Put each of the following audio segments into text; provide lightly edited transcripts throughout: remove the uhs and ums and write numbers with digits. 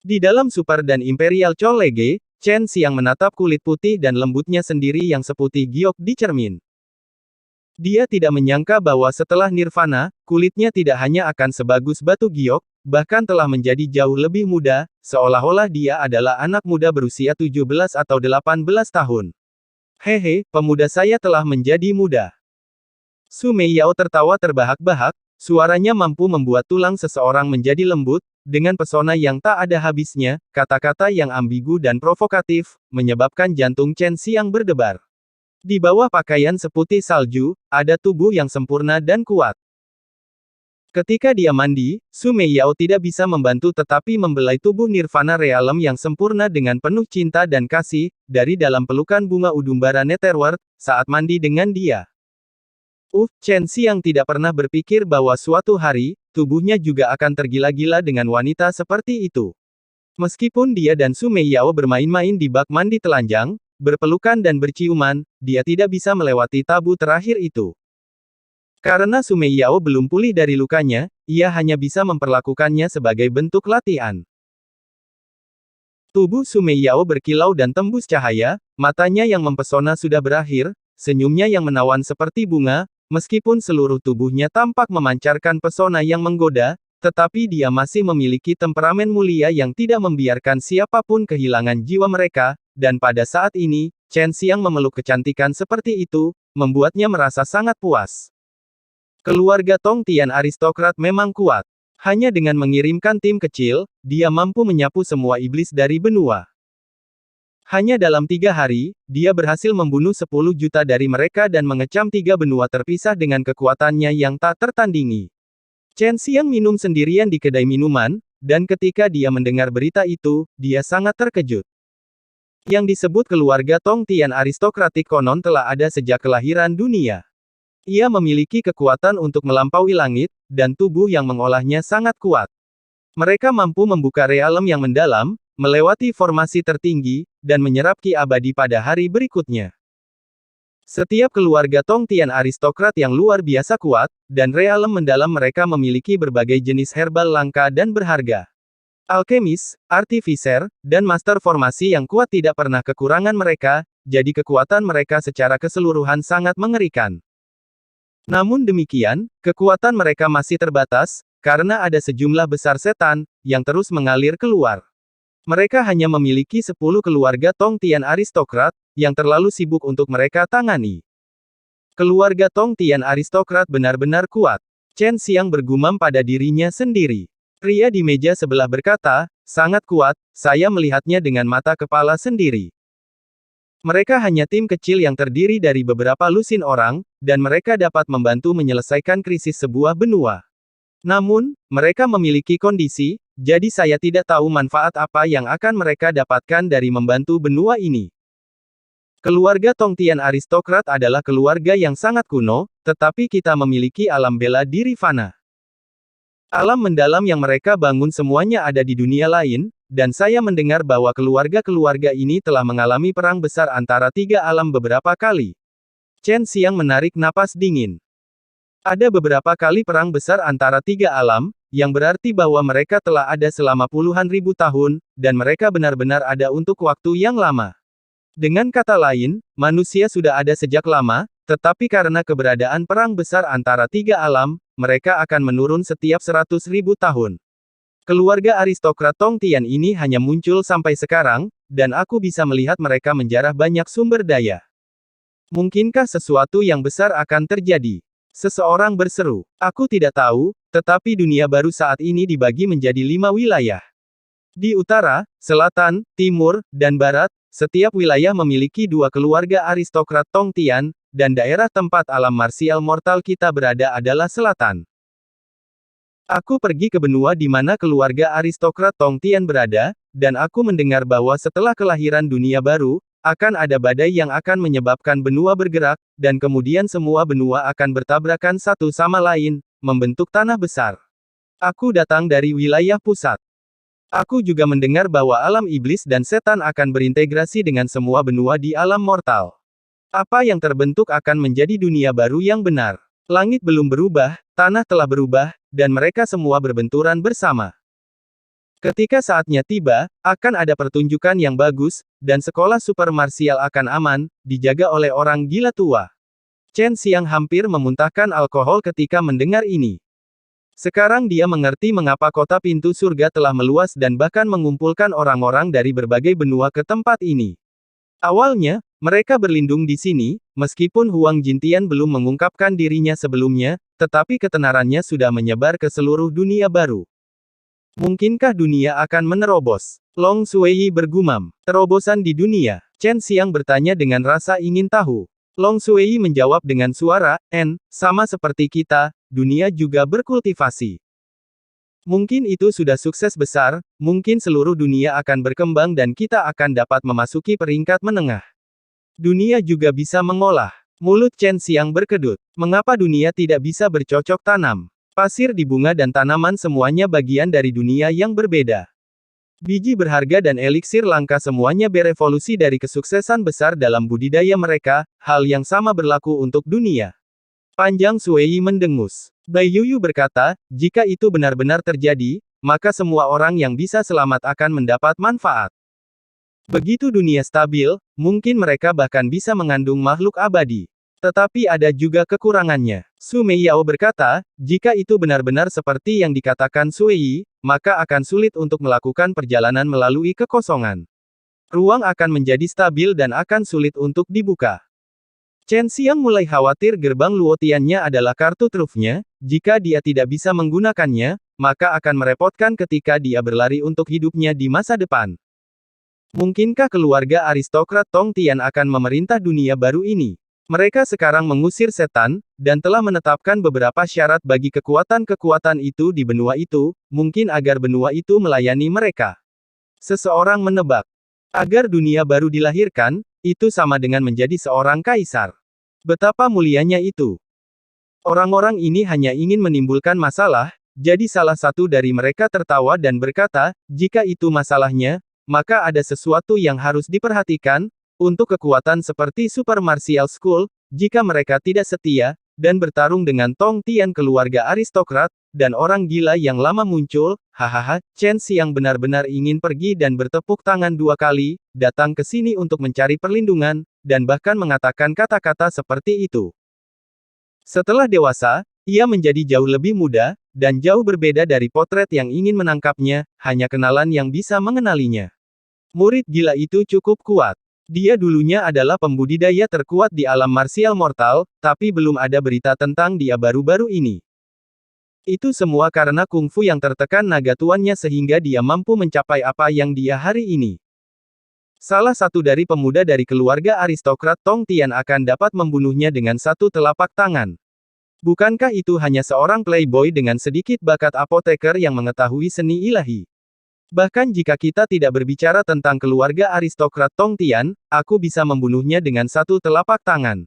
Di dalam Super dan Imperial College, Chen Xiang menatap kulit putih dan lembutnya sendiri yang seputih giok di cermin. Dia tidak menyangka bahwa setelah nirvana, kulitnya tidak hanya akan sebagus batu giok, bahkan telah menjadi jauh lebih muda, seolah-olah dia adalah anak muda berusia 17 atau 18 tahun. Hehe, pemuda saya telah menjadi muda. Su Meiyao tertawa terbahak-bahak, suaranya mampu membuat tulang seseorang menjadi lembut, dengan pesona yang tak ada habisnya, kata-kata yang ambigu dan provokatif, menyebabkan jantung Chen Xiang berdebar. Di bawah pakaian seputih salju, ada tubuh yang sempurna dan kuat. Ketika dia mandi, Su Meiyao tidak bisa membantu tetapi membelai tubuh Nirvana Realem yang sempurna dengan penuh cinta dan kasih, dari dalam pelukan bunga Udumbara Netherworld, saat mandi dengan dia. Chen Xiang tidak pernah berpikir bahwa suatu hari, tubuhnya juga akan tergila-gila dengan wanita seperti itu. Meskipun dia dan Su Meiyao bermain-main di bak mandi telanjang, berpelukan dan berciuman, dia tidak bisa melewati tabu terakhir itu. Karena Su Meiyao belum pulih dari lukanya, ia hanya bisa memperlakukannya sebagai bentuk latihan. Tubuh Su Meiyao berkilau dan tembus cahaya, matanya yang mempesona sudah berakhir, senyumnya yang menawan seperti bunga, meskipun seluruh tubuhnya tampak memancarkan pesona yang menggoda, tetapi dia masih memiliki temperamen mulia yang tidak membiarkan siapapun kehilangan jiwa mereka, dan pada saat ini, Chen Xiang memeluk kecantikan seperti itu, membuatnya merasa sangat puas. Keluarga Tong Tian aristokrat memang kuat. Hanya dengan mengirimkan tim kecil, dia mampu menyapu semua iblis dari benua. Hanya dalam 3 hari, dia berhasil membunuh 10 juta dari mereka dan mengecam 3 benua terpisah dengan kekuatannya yang tak tertandingi. Chen Xiang minum sendirian di kedai minuman, dan ketika dia mendengar berita itu, dia sangat terkejut. Yang disebut keluarga Tong Tian aristokratik konon telah ada sejak kelahiran dunia. Ia memiliki kekuatan untuk melampaui langit, dan tubuh yang mengolahnya sangat kuat. Mereka mampu membuka realem yang mendalam, melewati formasi tertinggi, dan menyerap ki abadi pada hari berikutnya. Setiap keluarga Tong Tian aristokrat yang luar biasa kuat, dan realem mendalam mereka memiliki berbagai jenis herbal langka dan berharga. Alkemis, artificer, dan master formasi yang kuat tidak pernah kekurangan mereka, jadi kekuatan mereka secara keseluruhan sangat mengerikan. Namun demikian, kekuatan mereka masih terbatas, karena ada sejumlah besar setan, yang terus mengalir keluar. Mereka hanya memiliki 10 keluarga Tong Tian aristokrat, yang terlalu sibuk untuk mereka tangani. Keluarga Tong Tian aristokrat benar-benar kuat. Chen Xiang bergumam pada dirinya sendiri. Pria di meja sebelah berkata, sangat kuat, saya melihatnya dengan mata kepala sendiri. Mereka hanya tim kecil yang terdiri dari beberapa lusin orang, dan mereka dapat membantu menyelesaikan krisis sebuah benua. Namun, mereka memiliki kondisi, jadi saya tidak tahu manfaat apa yang akan mereka dapatkan dari membantu benua ini. Keluarga Tong Tian aristokrat adalah keluarga yang sangat kuno, tetapi kita memiliki alam bela diri fana. Alam mendalam yang mereka bangun semuanya ada di dunia lain, dan saya mendengar bahwa keluarga-keluarga ini telah mengalami perang besar antara 3 alam beberapa kali. Chen Xiang menarik napas dingin. Ada beberapa kali perang besar antara 3 alam, yang berarti bahwa mereka telah ada selama puluhan ribu tahun, dan mereka benar-benar ada untuk waktu yang lama. Dengan kata lain, manusia sudah ada sejak lama, tetapi karena keberadaan perang besar antara 3 alam, mereka akan menurun setiap 100.000 tahun. Keluarga aristokrat Tong Tian ini hanya muncul sampai sekarang, dan aku bisa melihat mereka menjarah banyak sumber daya. Mungkinkah sesuatu yang besar akan terjadi? Seseorang berseru. Aku tidak tahu, tetapi dunia baru saat ini dibagi menjadi 5 wilayah. Di utara, selatan, timur, dan barat, setiap wilayah memiliki 2 keluarga aristokrat Tong Tian, dan daerah tempat alam marsial mortal kita berada adalah selatan. Aku pergi ke benua di mana keluarga aristokrat Tong Tian berada, dan aku mendengar bahwa setelah kelahiran dunia baru, akan ada badai yang akan menyebabkan benua bergerak, dan kemudian semua benua akan bertabrakan satu sama lain, membentuk tanah besar. Aku datang dari wilayah pusat. Aku juga mendengar bahwa alam iblis dan setan akan berintegrasi dengan semua benua di alam mortal. Apa yang terbentuk akan menjadi dunia baru yang benar. Langit belum berubah, tanah telah berubah, dan mereka semua berbenturan bersama. Ketika saatnya tiba, akan ada pertunjukan yang bagus, dan sekolah super martial akan aman, dijaga oleh orang gila tua. Chen Xiang hampir memuntahkan alkohol ketika mendengar ini. Sekarang dia mengerti mengapa kota pintu surga telah meluas dan bahkan mengumpulkan orang-orang dari berbagai benua ke tempat ini. Awalnya, mereka berlindung di sini, meskipun Huang Jintian belum mengungkapkan dirinya sebelumnya, tetapi ketenarannya sudah menyebar ke seluruh dunia baru. Mungkinkah dunia akan menerobos? Long Shuei bergumam. Terobosan di dunia. Chen Xiang bertanya dengan rasa ingin tahu. Long Shuei menjawab dengan suara, sama seperti kita, dunia juga berkultivasi. Mungkin itu sudah sukses besar, mungkin seluruh dunia akan berkembang dan kita akan dapat memasuki peringkat menengah. Dunia juga bisa mengolah. Mulut Chen Xiang berkedut. Mengapa dunia tidak bisa bercocok tanam? Pasir di bunga dan tanaman semuanya bagian dari dunia yang berbeda. Biji berharga dan eliksir langka semuanya berevolusi dari kesuksesan besar dalam budidaya mereka, hal yang sama berlaku untuk dunia. Panjang Shuei mendengus. Bai Yuyu berkata, jika itu benar-benar terjadi, maka semua orang yang bisa selamat akan mendapat manfaat. Begitu dunia stabil, mungkin mereka bahkan bisa mengandung makhluk abadi. Tetapi ada juga kekurangannya. Su Meiyao berkata, jika itu benar-benar seperti yang dikatakan Shuei, maka akan sulit untuk melakukan perjalanan melalui kekosongan. Ruang akan menjadi stabil dan akan sulit untuk dibuka. Chen Xiang mulai khawatir gerbang Luotiannya adalah kartu trufnya, jika dia tidak bisa menggunakannya, maka akan merepotkan ketika dia berlari untuk hidupnya di masa depan. Mungkinkah keluarga aristokrat Tong Tian akan memerintah dunia baru ini? Mereka sekarang mengusir setan, dan telah menetapkan beberapa syarat bagi kekuatan-kekuatan itu di benua itu, mungkin agar benua itu melayani mereka. Seseorang menebak. Agar dunia baru dilahirkan, itu sama dengan menjadi seorang kaisar. Betapa mulianya itu. Orang-orang ini hanya ingin menimbulkan masalah, jadi salah satu dari mereka tertawa dan berkata, jika itu masalahnya, maka ada sesuatu yang harus diperhatikan. Untuk kekuatan seperti Super Martial School, jika mereka tidak setia, dan bertarung dengan Tong Tian keluarga aristokrat, dan orang gila yang lama muncul, hahaha, Chen Xiang benar-benar ingin pergi dan bertepuk tangan 2 kali, datang ke sini untuk mencari perlindungan, dan bahkan mengatakan kata-kata seperti itu. Setelah dewasa, ia menjadi jauh lebih muda, dan jauh berbeda dari potret yang ingin menangkapnya, hanya kenalan yang bisa mengenalinya. Murid gila itu cukup kuat. Dia dulunya adalah pembudidaya terkuat di alam martial mortal, tapi belum ada berita tentang dia baru-baru ini. Itu semua karena kungfu yang tertekan naga tuannya sehingga dia mampu mencapai apa yang dia hari ini. Salah satu dari pemuda dari keluarga aristokrat Tong Tian akan dapat membunuhnya dengan satu telapak tangan. Bukankah itu hanya seorang playboy dengan sedikit bakat apoteker yang mengetahui seni ilahi? Bahkan jika kita tidak berbicara tentang keluarga aristokrat Tong Tian, aku bisa membunuhnya dengan satu telapak tangan.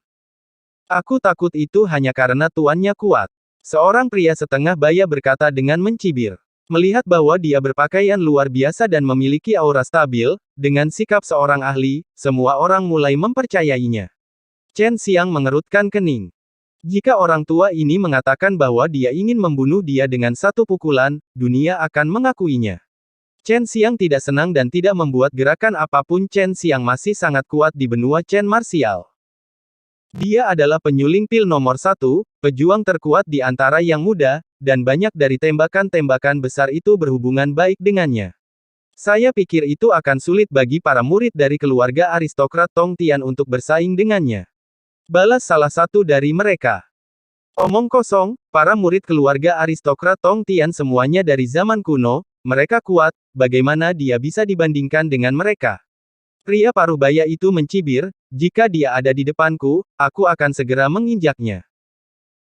Aku takut itu hanya karena tuannya kuat. Seorang pria setengah baya berkata dengan mencibir. Melihat bahwa dia berpakaian luar biasa dan memiliki aura stabil, dengan sikap seorang ahli, semua orang mulai mempercayainya. Chen Xiang mengerutkan kening. Jika orang tua ini mengatakan bahwa dia ingin membunuh dia dengan satu pukulan, dunia akan mengakuinya. Chen Xiang tidak senang dan tidak membuat gerakan apapun. Chen Xiang masih sangat kuat di benua Chen Martial. Dia adalah penyuling pil nomor 1, pejuang terkuat di antara yang muda, dan banyak dari tembakan-tembakan besar itu berhubungan baik dengannya. Saya pikir itu akan sulit bagi para murid dari keluarga aristokrat Tong Tian untuk bersaing dengannya. Balas salah satu dari mereka. Omong kosong, para murid keluarga aristokrat Tong Tian semuanya dari zaman kuno, mereka kuat, bagaimana dia bisa dibandingkan dengan mereka? Pria paruh baya itu mencibir, jika dia ada di depanku, aku akan segera menginjaknya.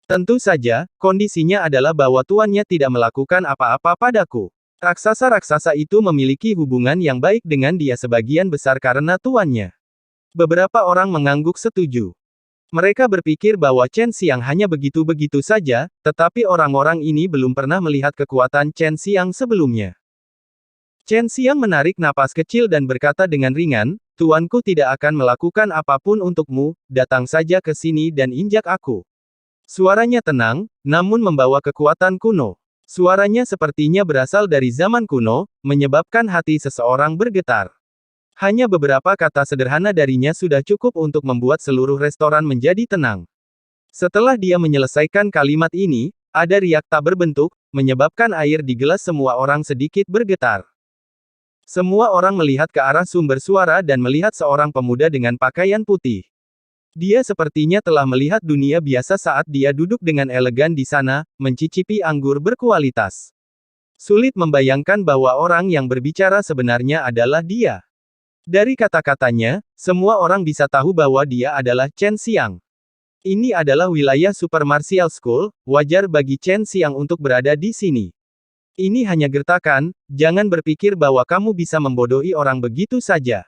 Tentu saja, kondisinya adalah bahwa tuannya tidak melakukan apa-apa padaku. Raksasa-raksasa itu memiliki hubungan yang baik dengan dia sebagian besar karena tuannya. Beberapa orang mengangguk setuju. Mereka berpikir bahwa Chen Xiang hanya begitu-begitu saja, tetapi orang-orang ini belum pernah melihat kekuatan Chen Xiang sebelumnya. Chen Xiang menarik napas kecil dan berkata dengan ringan, tuanku tidak akan melakukan apapun untukmu, datang saja ke sini dan injak aku. Suaranya tenang, namun membawa kekuatan kuno. Suaranya sepertinya berasal dari zaman kuno, menyebabkan hati seseorang bergetar. Hanya beberapa kata sederhana darinya sudah cukup untuk membuat seluruh restoran menjadi tenang. Setelah dia menyelesaikan kalimat ini, ada riak tak berbentuk, menyebabkan air di gelas semua orang sedikit bergetar. Semua orang melihat ke arah sumber suara dan melihat seorang pemuda dengan pakaian putih. Dia sepertinya telah melihat dunia biasa saat dia duduk dengan elegan di sana, mencicipi anggur berkualitas. Sulit membayangkan bahwa orang yang berbicara sebenarnya adalah dia. Dari kata-katanya, semua orang bisa tahu bahwa dia adalah Chen Xiang. Ini adalah wilayah Super Martial School, wajar bagi Chen Xiang untuk berada di sini. Ini hanya gertakan, jangan berpikir bahwa kamu bisa membodohi orang begitu saja.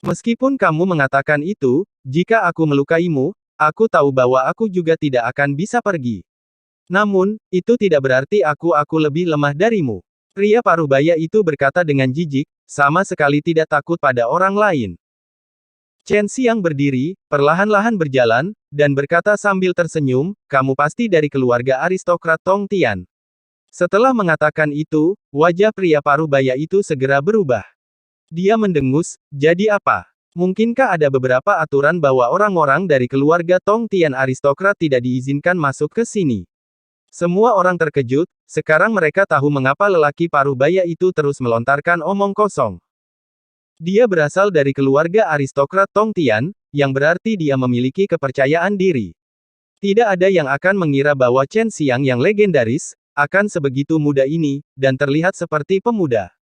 Meskipun kamu mengatakan itu, jika aku melukaimu, aku tahu bahwa aku juga tidak akan bisa pergi. Namun, itu tidak berarti aku lebih lemah darimu. Pria parubaya itu berkata dengan jijik, sama sekali tidak takut pada orang lain. Chen Xiang berdiri, perlahan-lahan berjalan, dan berkata sambil tersenyum, kamu pasti dari keluarga aristokrat Tong Tian. Setelah mengatakan itu, wajah pria parubaya itu segera berubah. Dia mendengus, jadi apa? Mungkinkah ada beberapa aturan bahwa orang-orang dari keluarga Tong Tian aristokrat tidak diizinkan masuk ke sini? Semua orang terkejut, sekarang mereka tahu mengapa lelaki parubaya itu terus melontarkan omong kosong. Dia berasal dari keluarga aristokrat Tong Tian, yang berarti dia memiliki kepercayaan diri. Tidak ada yang akan mengira bahwa Chen Xiang yang legendaris, akan sebegitu muda ini, dan terlihat seperti pemuda.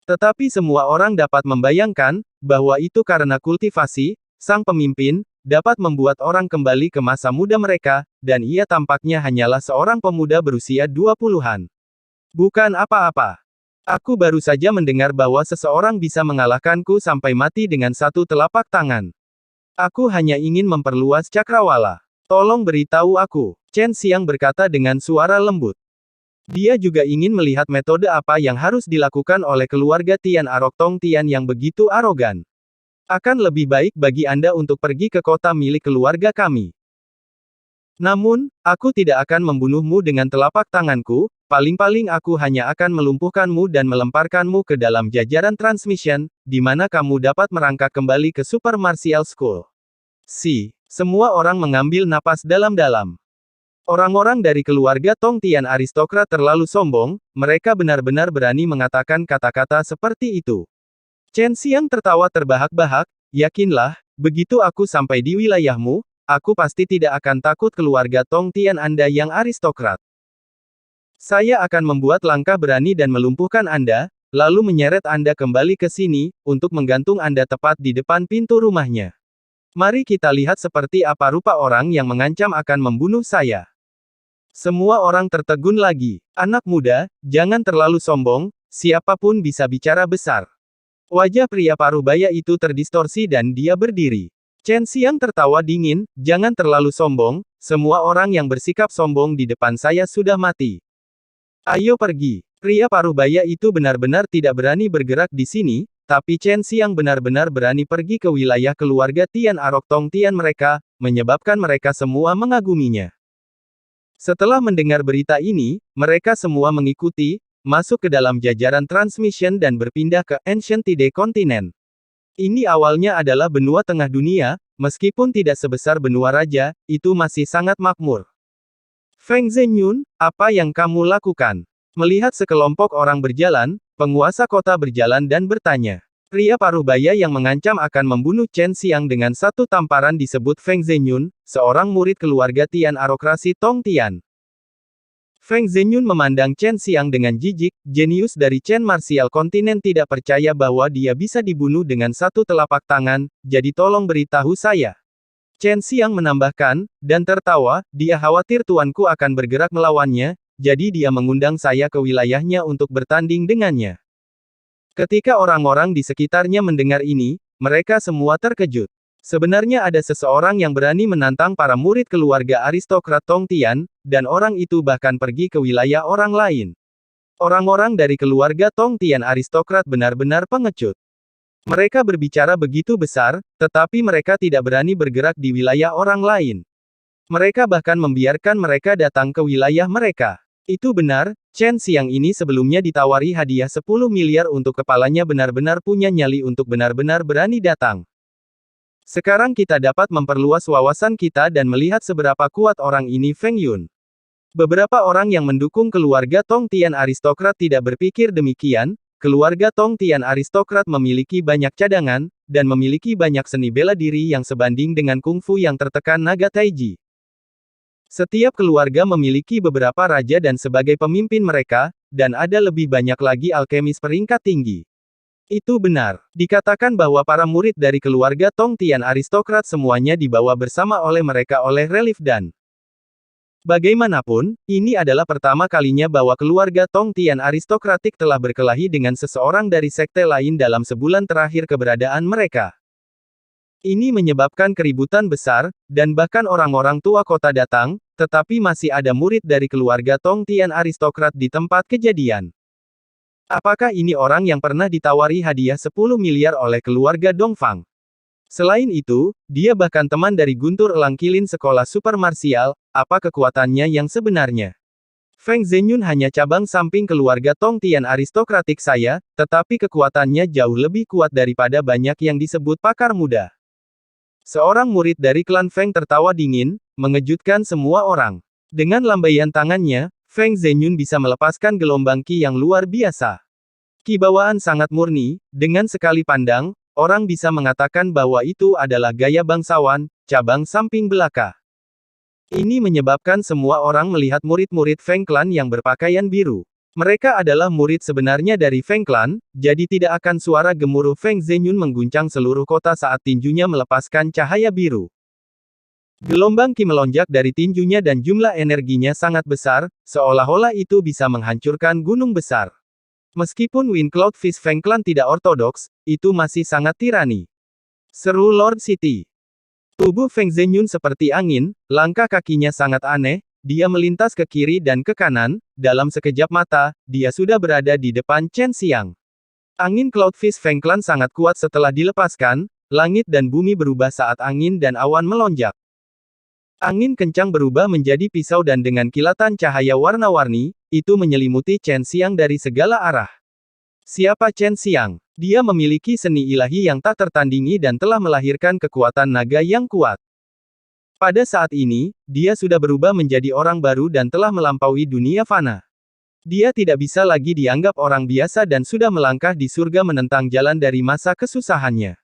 Tetapi semua orang dapat membayangkan, bahwa itu karena kultivasi, sang pemimpin, dapat membuat orang kembali ke masa muda mereka, dan ia tampaknya hanyalah seorang pemuda berusia 20-an. Bukan apa-apa. Aku baru saja mendengar bahwa seseorang bisa mengalahkanku sampai mati dengan satu telapak tangan. Aku hanya ingin memperluas cakrawala. Tolong beritahu aku, Chen Xiang berkata dengan suara lembut. Dia juga ingin melihat metode apa yang harus dilakukan oleh keluarga Tian Arok Tong Tian yang begitu arogan. Akan lebih baik bagi Anda untuk pergi ke kota milik keluarga kami. Namun, aku tidak akan membunuhmu dengan telapak tanganku, paling-paling aku hanya akan melumpuhkanmu dan melemparkanmu ke dalam jajaran transmission, di mana kamu dapat merangkak kembali ke Super Martial School. Semua orang mengambil napas dalam-dalam. Orang-orang dari keluarga Tong Tian aristokrat terlalu sombong, mereka benar-benar berani mengatakan kata-kata seperti itu. Chen Xiang tertawa terbahak-bahak, yakinlah, begitu aku sampai di wilayahmu, aku pasti tidak akan takut keluarga Tong Tian Anda yang aristokrat. Saya akan membuat langkah berani dan melumpuhkan Anda, lalu menyeret Anda kembali ke sini, untuk menggantung Anda tepat di depan pintu rumahnya. Mari kita lihat seperti apa rupa orang yang mengancam akan membunuh saya. Semua orang tertegun lagi. Anak muda, jangan terlalu sombong, siapapun bisa bicara besar. Wajah pria parubaya itu terdistorsi dan dia berdiri. Chen Xiang tertawa dingin, jangan terlalu sombong, semua orang yang bersikap sombong di depan saya sudah mati. Ayo pergi. Pria parubaya itu benar-benar tidak berani bergerak di sini, tapi Chen Xiang benar-benar berani pergi ke wilayah keluarga Tian Arok Tong Tian mereka, menyebabkan mereka semua mengaguminya. Setelah mendengar berita ini, mereka semua mengikuti, masuk ke dalam jajaran transmission dan berpindah ke Ancient Tide Continent. Ini awalnya adalah benua tengah dunia, meskipun tidak sebesar benua raja, itu masih sangat makmur. Feng Zhengyun, apa yang kamu lakukan? Melihat sekelompok orang berjalan, penguasa kota berjalan dan bertanya. Pria parubaya yang mengancam akan membunuh Chen Xiang dengan satu tamparan disebut Feng Zhengyun, seorang murid keluarga Tian Arokrasi Tong Tian. Feng Zhengyun memandang Chen Xiang dengan jijik, jenius dari Chen Martial Continent tidak percaya bahwa dia bisa dibunuh dengan satu telapak tangan, jadi tolong beritahu saya. Chen Xiang menambahkan, dan tertawa, dia khawatir tuanku akan bergerak melawannya, jadi dia mengundang saya ke wilayahnya untuk bertanding dengannya. Ketika orang-orang di sekitarnya mendengar ini, mereka semua terkejut. Sebenarnya ada seseorang yang berani menantang para murid keluarga aristokrat Tong Tian, dan orang itu bahkan pergi ke wilayah orang lain. Orang-orang dari keluarga Tong Tian aristokrat benar-benar pengecut. Mereka berbicara begitu besar, tetapi mereka tidak berani bergerak di wilayah orang lain. Mereka bahkan membiarkan mereka datang ke wilayah mereka. Itu benar, Chen Xiang ini sebelumnya ditawari hadiah 10 miliar untuk kepalanya benar-benar punya nyali untuk benar-benar berani datang. Sekarang kita dapat memperluas wawasan kita dan melihat seberapa kuat orang ini Feng Yun. Beberapa orang yang mendukung keluarga Tong Tian aristokrat tidak berpikir demikian, keluarga Tong Tian aristokrat memiliki banyak cadangan, dan memiliki banyak seni bela diri yang sebanding dengan kungfu yang tertekan naga Taiji. Setiap keluarga memiliki beberapa raja dan sebagai pemimpin mereka, dan ada lebih banyak lagi alkemis peringkat tinggi. Itu benar. Dikatakan bahwa para murid dari keluarga Tong Tian aristokrat semuanya dibawa bersama oleh mereka oleh Relief Dan. Bagaimanapun, ini adalah pertama kalinya bahwa keluarga Tong Tian aristokratik telah berkelahi dengan seseorang dari sekte lain dalam sebulan terakhir keberadaan mereka. Ini menyebabkan keributan besar, dan bahkan orang-orang tua kota datang, tetapi masih ada murid dari keluarga Tong Tian aristokrat di tempat kejadian. Apakah ini orang yang pernah ditawari hadiah 10 miliar oleh keluarga Dongfang? Selain itu, dia bahkan teman dari Guntur Elang Kilin sekolah super marsial, apa kekuatannya yang sebenarnya? Feng Zhengyun hanya cabang samping keluarga Tong Tian aristokratik saya, tetapi kekuatannya jauh lebih kuat daripada banyak yang disebut pakar muda. Seorang murid dari klan Feng tertawa dingin, mengejutkan semua orang. Dengan lambaian tangannya, Feng Zhengyun bisa melepaskan gelombang qi yang luar biasa. Qi bawaan sangat murni, dengan sekali pandang, orang bisa mengatakan bahwa itu adalah gaya bangsawan, cabang samping belaka. Ini menyebabkan semua orang melihat murid-murid Feng Clan yang berpakaian biru. Mereka adalah murid sebenarnya dari Feng Clan, jadi tidak akan suara gemuruh Feng Zhengyun mengguncang seluruh kota saat tinjunya melepaskan cahaya biru. Gelombang qi melonjak dari tinjunya dan jumlah energinya sangat besar, seolah-olah itu bisa menghancurkan gunung besar. Meskipun Wind Cloud Fist Feng Clan tidak ortodoks, itu masih sangat tirani. Seru Lord City. Tubuh Feng Zhengyun seperti angin, langkah kakinya sangat aneh, dia melintas ke kiri dan ke kanan, dalam sekejap mata, dia sudah berada di depan Chen Xiang. Angin Cloud Fist Feng Clan sangat kuat setelah dilepaskan, langit dan bumi berubah saat angin dan awan melonjak. Angin kencang berubah menjadi pisau dan dengan kilatan cahaya warna-warni, itu menyelimuti Chen Xiang dari segala arah. Siapa Chen Xiang? Dia memiliki seni ilahi yang tak tertandingi dan telah melahirkan kekuatan naga yang kuat. Pada saat ini, dia sudah berubah menjadi orang baru dan telah melampaui dunia fana. Dia tidak bisa lagi dianggap orang biasa dan sudah melangkah di surga menentang jalan dari masa kesusahannya.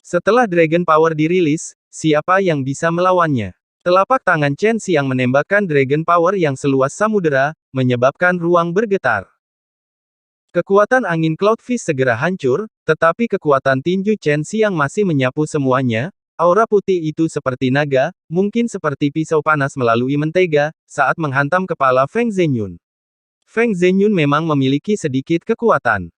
Setelah Dragon Power dirilis, siapa yang bisa melawannya? Telapak tangan Chen Xiang menembakkan Dragon Power yang seluas samudera, menyebabkan ruang bergetar. Kekuatan angin Cloud Fist segera hancur, tetapi kekuatan tinju Chen Xiang masih menyapu semuanya. Aura putih itu seperti naga, mungkin seperti pisau panas melalui mentega, saat menghantam kepala Feng Zhengyun. Feng Zhengyun memang memiliki sedikit kekuatan.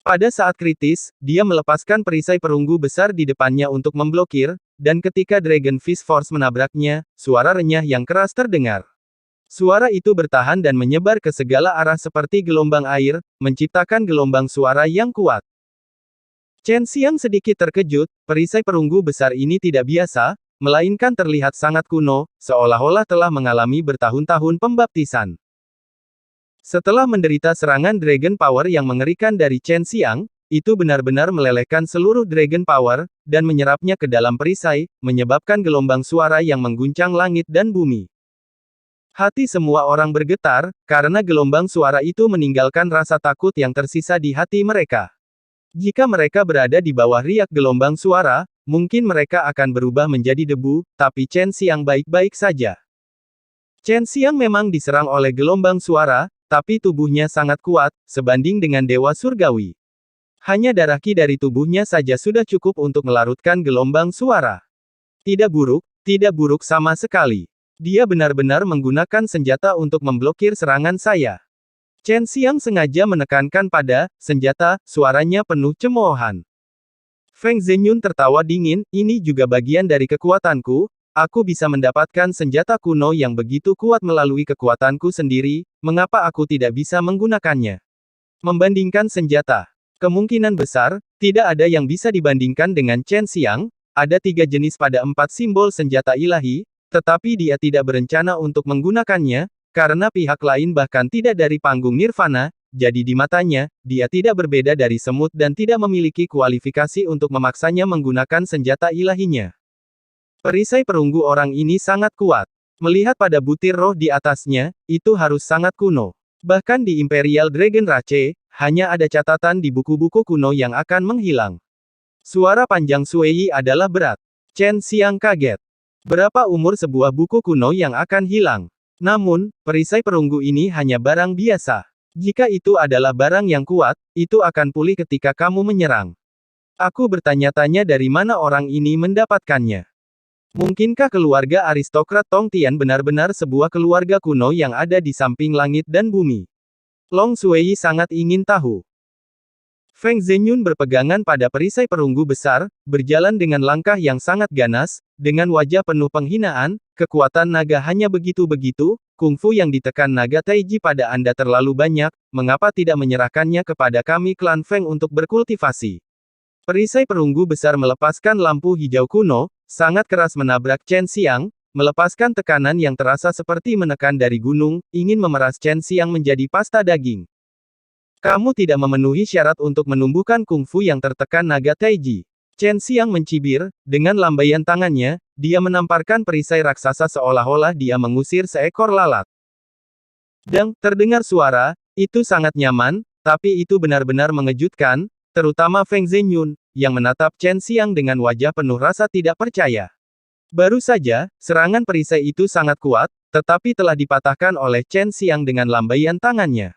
Pada saat kritis, dia melepaskan perisai perunggu besar di depannya untuk memblokir, dan ketika Dragon Fist Force menabraknya, suara renyah yang keras terdengar. Suara itu bertahan dan menyebar ke segala arah seperti gelombang air, menciptakan gelombang suara yang kuat. Chen Xiang sedikit terkejut, perisai perunggu besar ini tidak biasa, melainkan terlihat sangat kuno, seolah-olah telah mengalami bertahun-tahun pembaptisan. Setelah menderita serangan Dragon Power yang mengerikan dari Chen Xiang, itu benar-benar melelehkan seluruh Dragon Power, dan menyerapnya ke dalam perisai, menyebabkan gelombang suara yang mengguncang langit dan bumi. Hati semua orang bergetar, karena gelombang suara itu meninggalkan rasa takut yang tersisa di hati mereka. Jika mereka berada di bawah riak gelombang suara, mungkin mereka akan berubah menjadi debu, tapi Chen Xiang baik-baik saja. Chen Xiang memang diserang oleh gelombang suara, tapi tubuhnya sangat kuat, sebanding dengan dewa surgawi. Hanya darah qi dari tubuhnya saja sudah cukup untuk melarutkan gelombang suara. Tidak buruk sama sekali. Dia benar-benar menggunakan senjata untuk memblokir serangan saya. Chen Xiang sengaja menekankan pada senjata, suaranya penuh cemoohan. Feng Zhengyun tertawa dingin, ini juga bagian dari kekuatanku, aku bisa mendapatkan senjata kuno yang begitu kuat melalui kekuatanku sendiri, mengapa aku tidak bisa menggunakannya? Membandingkan senjata. Kemungkinan besar, tidak ada yang bisa dibandingkan dengan Chen Xiang, ada 3 jenis pada 4 simbol senjata ilahi, tetapi dia tidak berencana untuk menggunakannya, karena pihak lain bahkan tidak dari panggung nirvana, jadi di matanya, dia tidak berbeda dari semut dan tidak memiliki kualifikasi untuk memaksanya menggunakan senjata ilahinya. Perisai perunggu orang ini sangat kuat. Melihat pada butir roh di atasnya, itu harus sangat kuno. Bahkan di Imperial Dragon Rache, hanya ada catatan di buku-buku kuno yang akan menghilang. Suara panjang Sui adalah berat. Chen Xiang kaget. Berapa umur sebuah buku kuno yang akan hilang? Namun, perisai perunggu ini hanya barang biasa. Jika itu adalah barang yang kuat, itu akan pulih ketika kamu menyerang. Aku bertanya-tanya dari mana orang ini mendapatkannya. Mungkinkah keluarga aristokrat Tongtian benar-benar sebuah keluarga kuno yang ada di samping langit dan bumi? Long Sui sangat ingin tahu. Feng Zhengyun berpegangan pada perisai perunggu besar, berjalan dengan langkah yang sangat ganas, dengan wajah penuh penghinaan, kekuatan naga hanya begitu-begitu, kungfu yang ditekan naga Taiji pada Anda terlalu banyak, mengapa tidak menyerahkannya kepada kami klan Feng untuk berkultivasi? Perisai perunggu besar melepaskan lampu hijau kuno, sangat keras menabrak Chen Xiang, melepaskan tekanan yang terasa seperti menekan dari gunung, ingin memeras Chen Xiang menjadi pasta daging. Kamu tidak memenuhi syarat untuk menumbuhkan kungfu yang tertekan naga Taiji. Chen Xiang mencibir, dengan lambaian tangannya, dia menamparkan perisai raksasa seolah-olah dia mengusir seekor lalat. Dan, terdengar suara, itu sangat nyaman, tapi itu benar-benar mengejutkan, terutama Feng Zhengyun, yang menatap Chen Xiang dengan wajah penuh rasa tidak percaya. Baru saja, serangan perisai itu sangat kuat, tetapi telah dipatahkan oleh Chen Xiang dengan lambaian tangannya.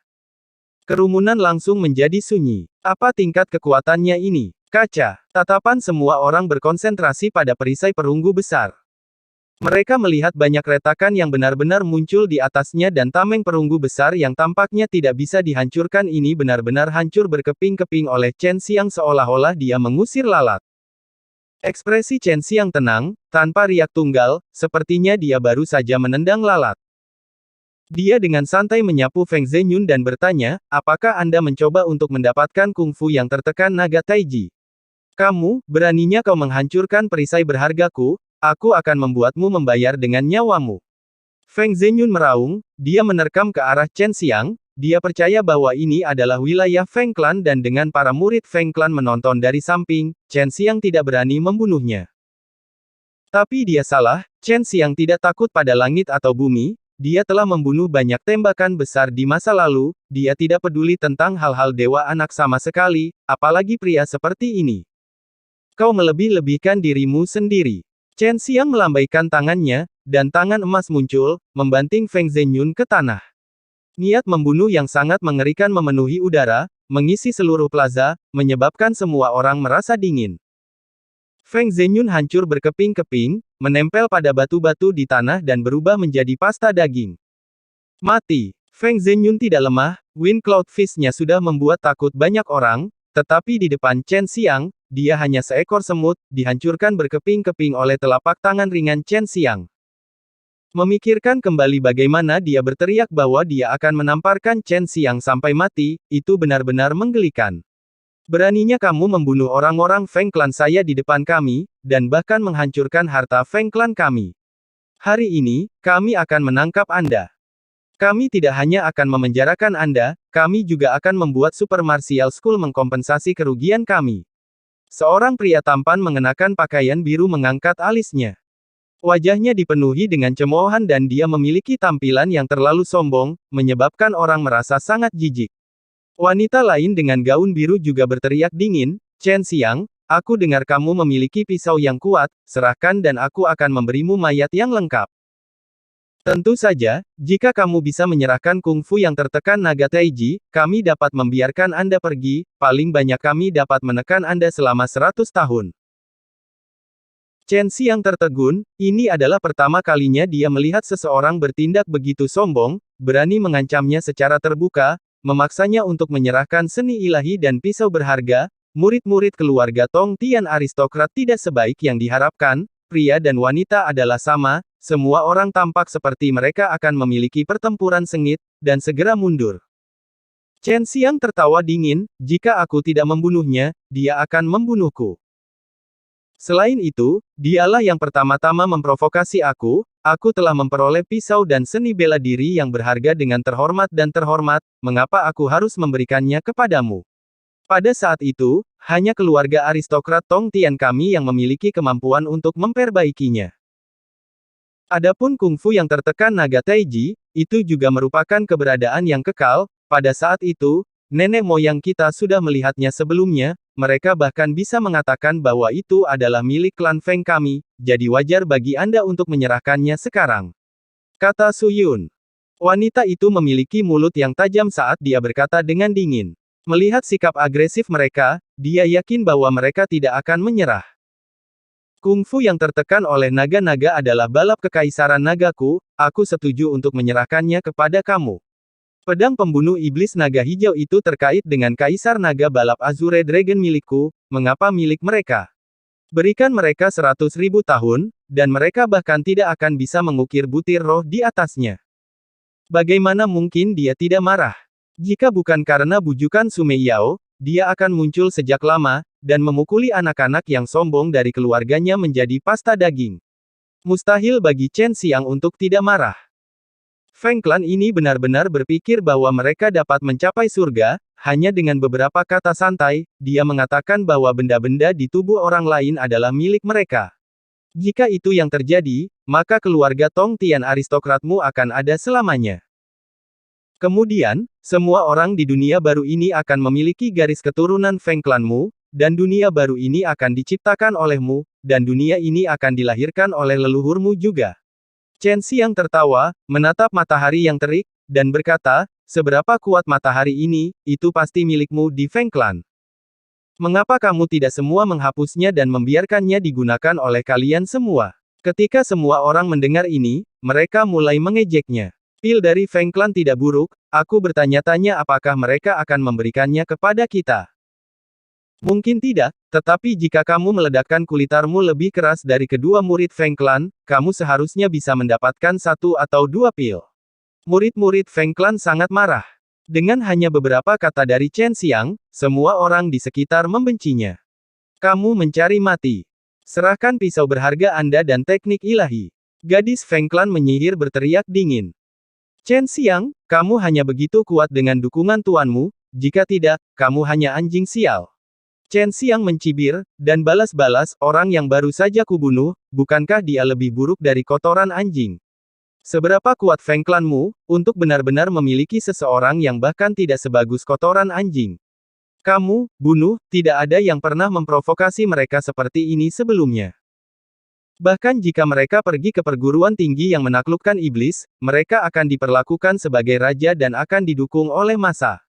Kerumunan langsung menjadi sunyi. Apa tingkat kekuatannya ini? Kaca. Tatapan semua orang berkonsentrasi pada perisai perunggu besar. Mereka melihat banyak retakan yang benar-benar muncul di atasnya dan tameng perunggu besar yang tampaknya tidak bisa dihancurkan ini benar-benar hancur berkeping-keping oleh Chen Xiang seolah-olah dia mengusir lalat. Ekspresi Chen Xiang tenang, tanpa riak tunggal, sepertinya dia baru saja menendang lalat. Dia dengan santai menyapu Feng Zhengyun dan bertanya, apakah Anda mencoba untuk mendapatkan kungfu yang tertekan naga Taiji? Kamu, beraninya kau menghancurkan perisai berhargaku, aku akan membuatmu membayar dengan nyawamu. Feng Zhengyun meraung, dia menerkam ke arah Chen Xiang, dia percaya bahwa ini adalah wilayah Feng Clan dan dengan para murid Feng Clan menonton dari samping, Chen Xiang tidak berani membunuhnya. Tapi dia salah, Chen Xiang tidak takut pada langit atau bumi. Dia telah membunuh banyak tembakan besar di masa lalu, dia tidak peduli tentang hal-hal dewa anak sama sekali, apalagi pria seperti ini. Kau melebih-lebihkan dirimu sendiri. Chen Xiang melambaikan tangannya, dan tangan emas muncul, membanting Feng Zhengyun ke tanah. Niat membunuh yang sangat mengerikan memenuhi udara, mengisi seluruh plaza, menyebabkan semua orang merasa dingin. Feng Zhengyun hancur berkeping-keping, menempel pada batu-batu di tanah dan berubah menjadi pasta daging. Mati. Feng Zhengyun tidak lemah, Wind Cloud Fist-nya sudah membuat takut banyak orang, tetapi di depan Chen Xiang, dia hanya seekor semut, dihancurkan berkeping-keping oleh telapak tangan ringan Chen Xiang. Memikirkan kembali bagaimana dia berteriak bahwa dia akan menamparkan Chen Xiang sampai mati, itu benar-benar menggelikan. Beraninya kamu membunuh orang-orang Feng Clan saya di depan kami, dan bahkan menghancurkan harta Feng Clan kami. Hari ini, kami akan menangkap Anda. Kami tidak hanya akan memenjarakan Anda, kami juga akan membuat Super Martial School mengkompensasi kerugian kami. Seorang pria tampan mengenakan pakaian biru mengangkat alisnya. Wajahnya dipenuhi dengan cemoohan dan dia memiliki tampilan yang terlalu sombong, menyebabkan orang merasa sangat jijik. Wanita lain dengan gaun biru juga berteriak dingin, Chen Xiang, aku dengar kamu memiliki pisau yang kuat, serahkan dan aku akan memberimu mayat yang lengkap. Tentu saja, jika kamu bisa menyerahkan kungfu yang tertekan naga Taiji, kami dapat membiarkan Anda pergi, paling banyak kami dapat menekan Anda selama 100 tahun. Chen Xiang tertegun, ini adalah pertama kalinya dia melihat seseorang bertindak begitu sombong, berani mengancamnya secara terbuka, memaksanya untuk menyerahkan seni ilahi dan pisau berharga. Murid-murid keluarga Tong Tian aristokrat tidak sebaik yang diharapkan, pria dan wanita adalah sama, semua orang tampak seperti mereka akan memiliki pertempuran sengit, dan segera mundur. Chen Xiang tertawa dingin, jika aku tidak membunuhnya, dia akan membunuhku. Selain itu, dialah yang pertama-tama memprovokasi aku telah memperoleh pisau dan seni bela diri yang berharga dengan terhormat, mengapa aku harus memberikannya kepadamu? Pada saat itu, hanya keluarga aristokrat Tong Tian kami yang memiliki kemampuan untuk memperbaikinya. Adapun kungfu yang tertekan naga Taiji, itu juga merupakan keberadaan yang kekal, pada saat itu, nenek moyang kita sudah melihatnya sebelumnya, mereka bahkan bisa mengatakan bahwa itu adalah milik klan Feng kami, jadi wajar bagi Anda untuk menyerahkannya sekarang. Kata Su Yun. Wanita itu memiliki mulut yang tajam saat dia berkata dengan dingin. Melihat sikap agresif mereka, dia yakin bahwa mereka tidak akan menyerah. Kungfu yang tertekan oleh naga-naga adalah balap kekaisaran nagaku, aku setuju untuk menyerahkannya kepada kamu. Pedang pembunuh iblis naga hijau itu terkait dengan kaisar naga balap Azure Dragon milikku, mengapa milik mereka? Berikan mereka 100.000 tahun, dan mereka bahkan tidak akan bisa mengukir butir roh di atasnya. Bagaimana mungkin dia tidak marah? Jika bukan karena bujukan Sumei Yao, dia akan muncul sejak lama, dan memukuli anak-anak yang sombong dari keluarganya menjadi pasta daging. Mustahil bagi Chen Xiang untuk tidak marah. Feng Clan ini benar-benar berpikir bahwa mereka dapat mencapai surga, hanya dengan beberapa kata santai, dia mengatakan bahwa benda-benda di tubuh orang lain adalah milik mereka. Jika itu yang terjadi, maka keluarga Tong Tian aristokratmu akan ada selamanya. Kemudian, semua orang di dunia baru ini akan memiliki garis keturunan Feng Clanmu, dan dunia baru ini akan diciptakan olehmu, dan dunia ini akan dilahirkan oleh leluhurmu juga. Chen Xiang tertawa, menatap matahari yang terik, dan berkata, seberapa kuat matahari ini, itu pasti milikmu di Feng Clan. Mengapa kamu tidak semua menghapusnya dan membiarkannya digunakan oleh kalian semua? Ketika semua orang mendengar ini, mereka mulai mengejeknya. Pil dari Feng Clan tidak buruk, aku bertanya-tanya apakah mereka akan memberikannya kepada kita. Mungkin tidak, tetapi jika kamu meledakkan kulitarmu lebih keras dari kedua murid Feng Clan, kamu seharusnya bisa mendapatkan 1 atau 2 pil. Murid-murid Feng Clan sangat marah. Dengan hanya beberapa kata dari Chen Xiang, semua orang di sekitar membencinya. Kamu mencari mati. Serahkan pisau berharga Anda dan teknik ilahi. Gadis Feng Clan menyihir berteriak dingin. Chen Xiang, kamu hanya begitu kuat dengan dukungan tuanmu, jika tidak, kamu hanya anjing sial. Chen Xiang mencibir, dan balas-balas, orang yang baru saja kubunuh, bukankah dia lebih buruk dari kotoran anjing? Seberapa kuat Feng Clanmu, untuk benar-benar memiliki seseorang yang bahkan tidak sebagus kotoran anjing? Kamu, bunuh, tidak ada yang pernah memprovokasi mereka seperti ini sebelumnya. Bahkan jika mereka pergi ke perguruan tinggi yang menaklukkan iblis, mereka akan diperlakukan sebagai raja dan akan didukung oleh massa.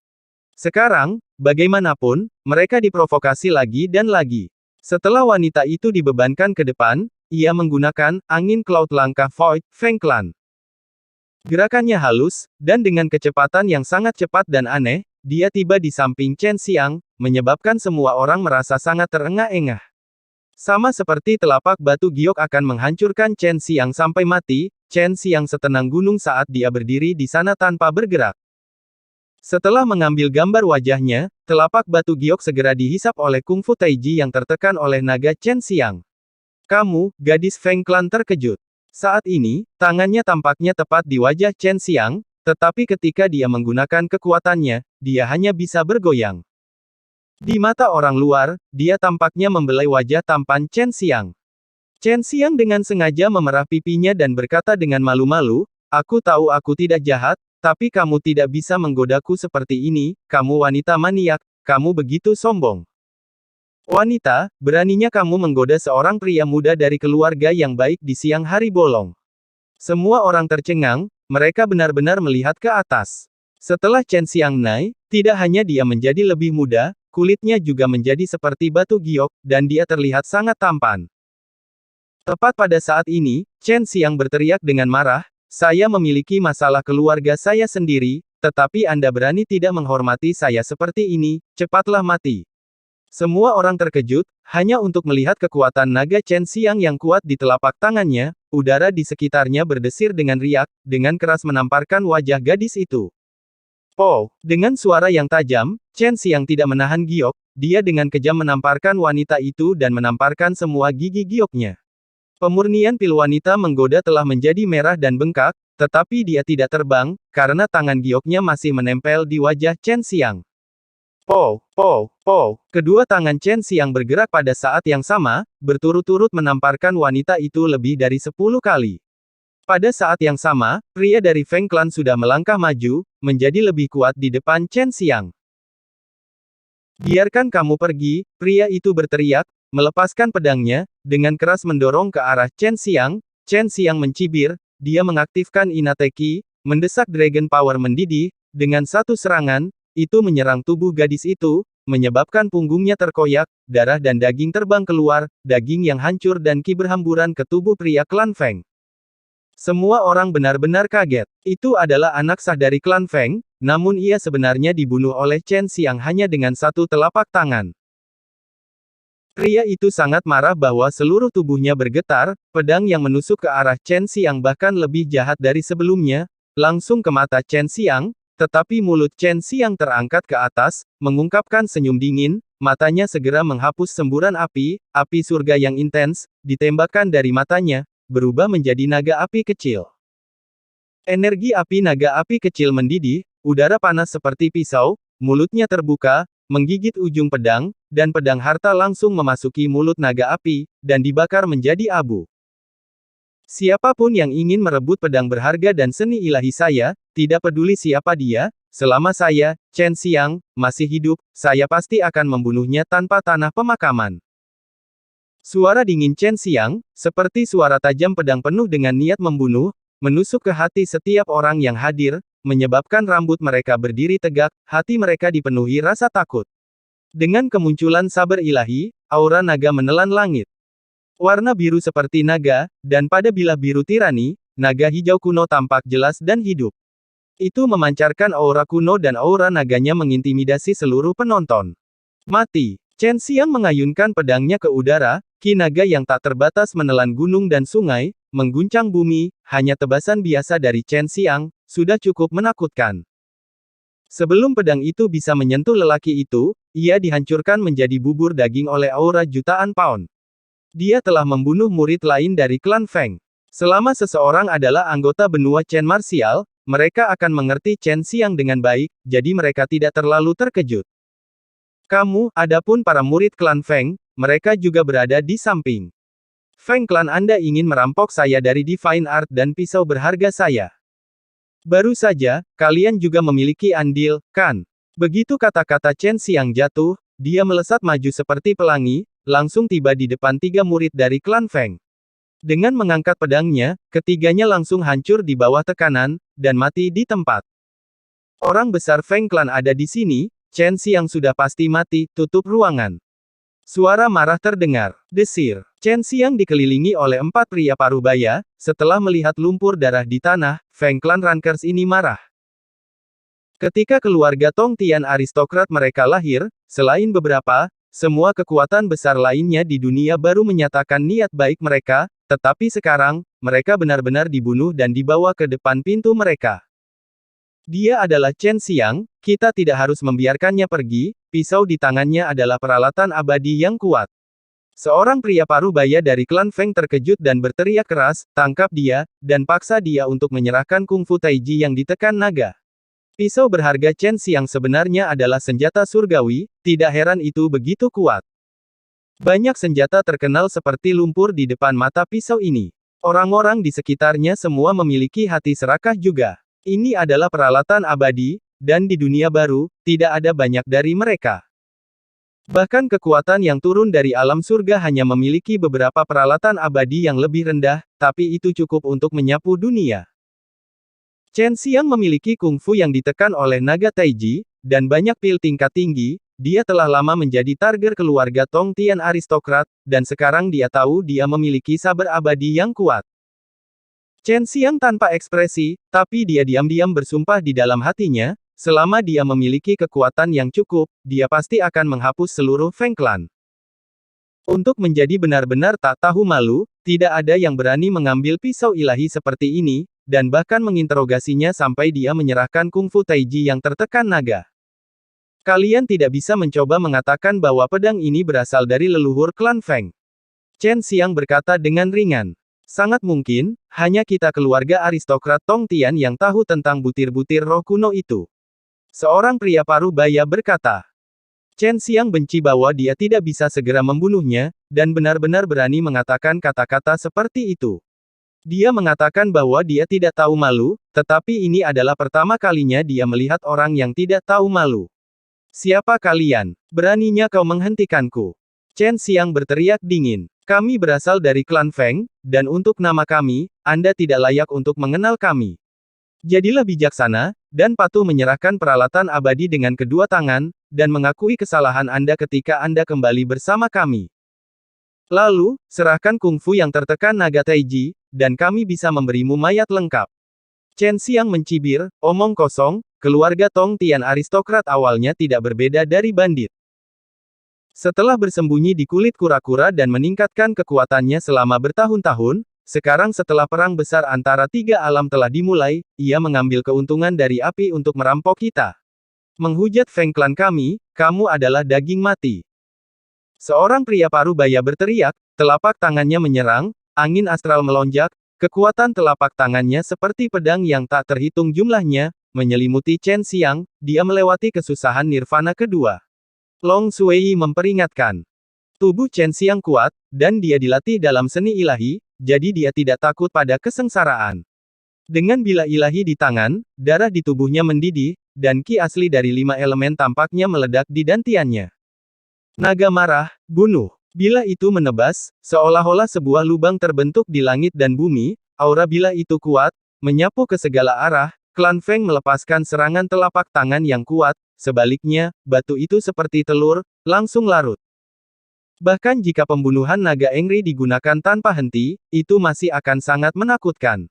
Sekarang, bagaimanapun, mereka diprovokasi lagi dan lagi. Setelah wanita itu dibebankan ke depan, ia menggunakan angin cloud langkah Void Feng Clan. Gerakannya halus, dan dengan kecepatan yang sangat cepat dan aneh, dia tiba di samping Chen Xiang, menyebabkan semua orang merasa sangat terengah-engah. Sama seperti telapak batu giok akan menghancurkan Chen Xiang sampai mati, Chen Xiang setenang gunung saat dia berdiri di sana tanpa bergerak. Setelah mengambil gambar wajahnya, telapak batu giok segera dihisap oleh kungfu Taiji yang tertekan oleh naga Chen Xiang. Kamu, gadis Feng Clan terkejut. Saat ini, tangannya tampaknya tepat di wajah Chen Xiang, tetapi ketika dia menggunakan kekuatannya, dia hanya bisa bergoyang. Di mata orang luar, dia tampaknya membelai wajah tampan Chen Xiang. Chen Xiang dengan sengaja memerah pipinya dan berkata dengan malu-malu, aku tahu aku tidak jahat, tapi kamu tidak bisa menggodaku seperti ini, kamu wanita maniak, kamu begitu sombong. Wanita, beraninya kamu menggoda seorang pria muda dari keluarga yang baik di siang hari bolong. Semua orang tercengang, mereka benar-benar melihat ke atas. Setelah Chen Xiang naik, tidak hanya dia menjadi lebih muda, kulitnya juga menjadi seperti batu giok, dan dia terlihat sangat tampan. Tepat pada saat ini, Chen Xiang berteriak dengan marah, saya memiliki masalah keluarga saya sendiri, tetapi Anda berani tidak menghormati saya seperti ini, cepatlah mati. Semua orang terkejut, hanya untuk melihat kekuatan naga Chen Xiang yang kuat di telapak tangannya, udara di sekitarnya berdesir dengan riak, dengan keras menamparkan wajah gadis itu. Po! Dengan suara yang tajam, Chen Xiang tidak menahan giok, dia dengan kejam menamparkan wanita itu dan menamparkan semua gigi gioknya. Pemurnian pil wanita menggoda telah menjadi merah dan bengkak, tetapi dia tidak terbang, karena tangan gioknya masih menempel di wajah Chen Xiang. Po! Po! Po! Kedua tangan Chen Xiang bergerak pada saat yang sama, berturut-turut menamparkan wanita itu lebih dari 10 kali. Pada saat yang sama, pria dari Feng Clan sudah melangkah maju, menjadi lebih kuat di depan Chen Xiang. Biarkan kamu pergi, pria itu berteriak, melepaskan pedangnya, dengan keras mendorong ke arah Chen Xiang. Chen Xiang mencibir, dia mengaktifkan Inateki, mendesak Dragon Power mendidih, dengan satu serangan, itu menyerang tubuh gadis itu, menyebabkan punggungnya terkoyak, darah dan daging terbang keluar, daging yang hancur dan ki berhamburan ke tubuh pria klan Feng. Semua orang benar-benar kaget. Itu adalah anak sah dari klan Feng, namun ia sebenarnya dibunuh oleh Chen Xiang hanya dengan satu telapak tangan. Pria itu sangat marah bahwa seluruh tubuhnya bergetar, pedang yang menusuk ke arah Chen Xiang bahkan lebih jahat dari sebelumnya, langsung ke mata Chen Xiang, tetapi mulut Chen Xiang terangkat ke atas, mengungkapkan senyum dingin, matanya segera menghapus semburan api surga yang intens, ditembakkan dari matanya, berubah menjadi naga api kecil. Energi api naga api kecil mendidih, udara panas seperti pisau, mulutnya terbuka, menggigit ujung pedang, dan pedang harta langsung memasuki mulut naga api, dan dibakar menjadi abu. Siapapun yang ingin merebut pedang berharga dan seni ilahi saya, tidak peduli siapa dia, selama saya, Chen Xiang, masih hidup, saya pasti akan membunuhnya tanpa tanah pemakaman. Suara dingin Chen Xiang, seperti suara tajam pedang penuh dengan niat membunuh, menusuk ke hati setiap orang yang hadir, menyebabkan rambut mereka berdiri tegak, hati mereka dipenuhi rasa takut. Dengan kemunculan saber ilahi, aura naga menelan langit. Warna biru seperti naga, dan pada bilah biru tirani, naga hijau kuno tampak jelas dan hidup. Itu memancarkan aura kuno dan aura naganya mengintimidasi seluruh penonton. Mati! Chen Xiang mengayunkan pedangnya ke udara, ki naga yang tak terbatas menelan gunung dan sungai, mengguncang bumi, hanya tebasan biasa dari Chen Xiang, sudah cukup menakutkan. Sebelum pedang itu bisa menyentuh lelaki itu, ia dihancurkan menjadi bubur daging oleh aura jutaan pound. Dia telah membunuh murid lain dari klan Feng. Selama seseorang adalah anggota benua Chen Martial, mereka akan mengerti Chen Xiang dengan baik, jadi mereka tidak terlalu terkejut. Kamu, adapun para murid klan Feng, mereka juga berada di samping. Feng klan Anda ingin merampok saya dari Divine Art dan pisau berharga saya. Baru saja, kalian juga memiliki andil, kan? Begitu kata-kata Chen Xiang jatuh, dia melesat maju seperti pelangi, langsung tiba di depan tiga murid dari klan Feng. Dengan mengangkat pedangnya, ketiganya langsung hancur di bawah tekanan, dan mati di tempat. Orang besar Feng klan ada di sini, Chen Xiang sudah pasti mati, tutup ruangan. Suara marah terdengar. Desir. Chen Xiang dikelilingi oleh 4 pria parubaya, setelah melihat lumpur darah di tanah, Feng Clan Rankers ini marah. Ketika keluarga Tong Tian aristokrat mereka lahir, selain beberapa, semua kekuatan besar lainnya di dunia baru menyatakan niat baik mereka, tetapi sekarang, mereka benar-benar dibunuh dan dibawa ke depan pintu mereka. Dia adalah Chen Xiang, kita tidak harus membiarkannya pergi, pisau di tangannya adalah peralatan abadi yang kuat. Seorang pria parubaya dari klan Feng terkejut dan berteriak keras, tangkap dia, dan paksa dia untuk menyerahkan kungfu taiji yang ditekan naga. Pisau berharga Chen Xiang sebenarnya adalah senjata surgawi, tidak heran itu begitu kuat. Banyak senjata terkenal seperti lumpur di depan mata pisau ini. Orang-orang di sekitarnya semua memiliki hati serakah juga. Ini adalah peralatan abadi, dan di dunia baru, tidak ada banyak dari mereka. Bahkan kekuatan yang turun dari alam surga hanya memiliki beberapa peralatan abadi yang lebih rendah, tapi itu cukup untuk menyapu dunia. Chen Xiang memiliki kungfu yang ditekan oleh naga taiji, dan banyak pil tingkat tinggi, dia telah lama menjadi target keluarga Tong Tian aristokrat, dan sekarang dia tahu dia memiliki saber abadi yang kuat. Chen Xiang tanpa ekspresi, tapi dia diam-diam bersumpah di dalam hatinya, selama dia memiliki kekuatan yang cukup, dia pasti akan menghapus seluruh Feng Clan. Untuk menjadi benar-benar tak tahu malu, tidak ada yang berani mengambil pisau ilahi seperti ini, dan bahkan menginterogasinya sampai dia menyerahkan kungfu Taiji yang tertekan naga. Kalian tidak bisa mencoba mengatakan bahwa pedang ini berasal dari leluhur klan Feng. Chen Xiang berkata dengan ringan. Sangat mungkin, hanya kita keluarga aristokrat Tong Tian yang tahu tentang butir-butir roh kuno itu. Seorang pria paruh baya berkata. Chen Xiang benci bahwa dia tidak bisa segera membunuhnya, dan benar-benar berani mengatakan kata-kata seperti itu. Dia mengatakan bahwa dia tidak tahu malu, tetapi ini adalah pertama kalinya dia melihat orang yang tidak tahu malu. Siapa kalian? Beraninya kau menghentikanku? Chen Xiang berteriak dingin. Kami berasal dari klan Feng, dan untuk nama kami, Anda tidak layak untuk mengenal kami. Jadilah bijaksana, dan patuh menyerahkan peralatan abadi dengan kedua tangan, dan mengakui kesalahan Anda ketika Anda kembali bersama kami. Lalu, serahkan kungfu yang tertekan naga Taiji, dan kami bisa memberimu mayat lengkap. Chen Xiang mencibir, omong kosong, keluarga Tong Tian aristokrat awalnya tidak berbeda dari bandit. Setelah bersembunyi di kulit kura-kura dan meningkatkan kekuatannya selama bertahun-tahun, sekarang setelah perang besar antara tiga alam telah dimulai, ia mengambil keuntungan dari api untuk merampok kita. Menghujat Feng klan kami, kamu adalah daging mati. Seorang pria paruh baya berteriak, telapak tangannya menyerang, angin astral melonjak, kekuatan telapak tangannya seperti pedang yang tak terhitung jumlahnya, menyelimuti Chen Xiang, dia melewati kesusahan nirvana kedua. Long Sui memperingatkan. Tubuh Chen Xiang kuat, dan dia dilatih dalam seni ilahi, jadi dia tidak takut pada kesengsaraan. Dengan bila ilahi di tangan, darah di tubuhnya mendidih, dan ki asli dari 5 elemen tampaknya meledak di dantiannya. Naga marah, bunuh. Bila itu menebas, seolah-olah sebuah lubang terbentuk di langit dan bumi, aura bila itu kuat, menyapu ke segala arah, klan Feng melepaskan serangan telapak tangan yang kuat, sebaliknya, batu itu seperti telur, langsung larut. Bahkan jika pembunuhan naga Engri digunakan tanpa henti, itu masih akan sangat menakutkan.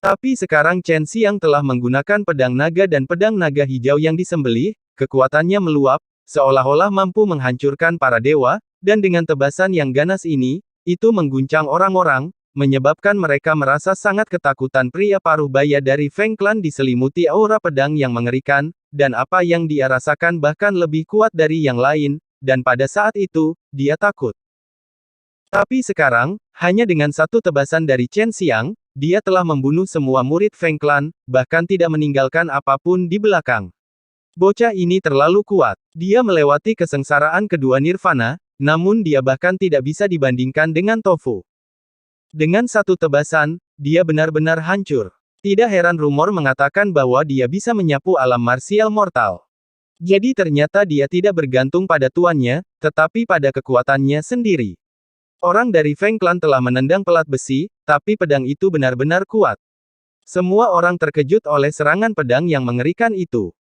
Tapi sekarang Chen Xiang telah menggunakan pedang naga dan pedang naga hijau yang disembelih, kekuatannya meluap, seolah-olah mampu menghancurkan para dewa, dan dengan tebasan yang ganas ini, itu mengguncang orang-orang, menyebabkan mereka merasa sangat ketakutan. Pria paruh baya dari Feng Clan diselimuti aura pedang yang mengerikan, dan apa yang dia rasakan bahkan lebih kuat dari yang lain, dan pada saat itu, dia takut. Tapi sekarang, hanya dengan satu tebasan dari Chen Xiang, dia telah membunuh semua murid Feng Clan, bahkan tidak meninggalkan apapun di belakang. Bocah ini terlalu kuat. Dia melewati kesengsaraan kedua nirvana, namun dia bahkan tidak bisa dibandingkan dengan Tofu. Dengan satu tebasan, dia benar-benar hancur. Tidak heran rumor mengatakan bahwa dia bisa menyapu alam marsial mortal. Jadi ternyata dia tidak bergantung pada tuannya, tetapi pada kekuatannya sendiri. Orang dari Feng Clan telah menendang pelat besi, tapi pedang itu benar-benar kuat. Semua orang terkejut oleh serangan pedang yang mengerikan itu.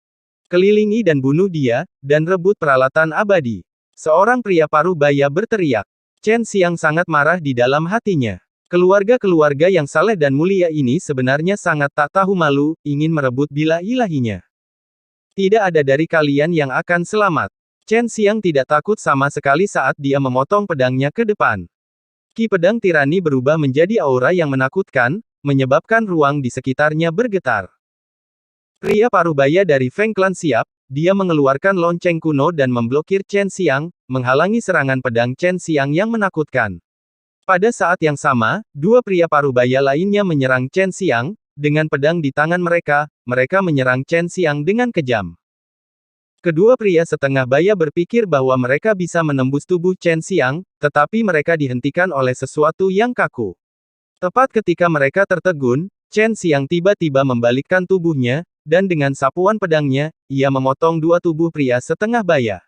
Kelilingi dan bunuh dia, dan rebut peralatan abadi. Seorang pria paruh baya berteriak. Chen Xiang sangat marah di dalam hatinya. Keluarga-keluarga yang saleh dan mulia ini sebenarnya sangat tak tahu malu, ingin merebut bila ilahinya. Tidak ada dari kalian yang akan selamat. Chen Xiang tidak takut sama sekali saat dia memotong pedangnya ke depan. Ki pedang tirani berubah menjadi aura yang menakutkan, menyebabkan ruang di sekitarnya bergetar. Pria paruh baya dari Feng Clan siap, dia mengeluarkan lonceng kuno dan memblokir Chen Xiang, menghalangi serangan pedang Chen Xiang yang menakutkan. Pada saat yang sama, dua pria paruh baya lainnya menyerang Chen Xiang, dengan pedang di tangan mereka menyerang Chen Xiang dengan kejam. Kedua pria setengah baya berpikir bahwa mereka bisa menembus tubuh Chen Xiang, tetapi mereka dihentikan oleh sesuatu yang kaku. Tepat ketika mereka tertegun, Chen Xiang tiba-tiba membalikkan tubuhnya, dan dengan sapuan pedangnya, ia memotong dua tubuh pria setengah baya.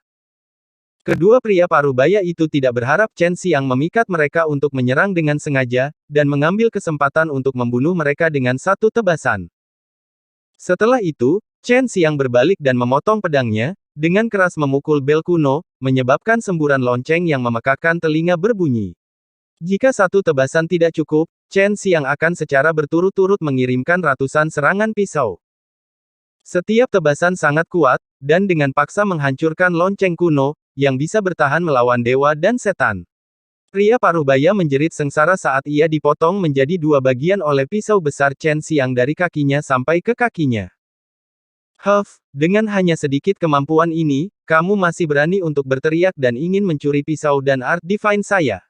Kedua pria paruh baya itu tidak berharap Chen Xiang memikat mereka untuk menyerang dengan sengaja, dan mengambil kesempatan untuk membunuh mereka dengan satu tebasan. Setelah itu, Chen Xiang berbalik dan memotong pedangnya, dengan keras memukul bel kuno, menyebabkan semburan lonceng yang memekakkan telinga berbunyi. Jika satu tebasan tidak cukup, Chen Xiang akan secara berturut-turut mengirimkan ratusan serangan pisau. Setiap tebasan sangat kuat, dan dengan paksa menghancurkan lonceng kuno, yang bisa bertahan melawan dewa dan setan. Pria Parubaya menjerit sengsara saat ia dipotong menjadi dua bagian oleh pisau besar Chen Xiang dari kakinya sampai ke kakinya. Dengan hanya sedikit kemampuan ini, kamu masih berani untuk berteriak dan ingin mencuri pisau dan art divine saya.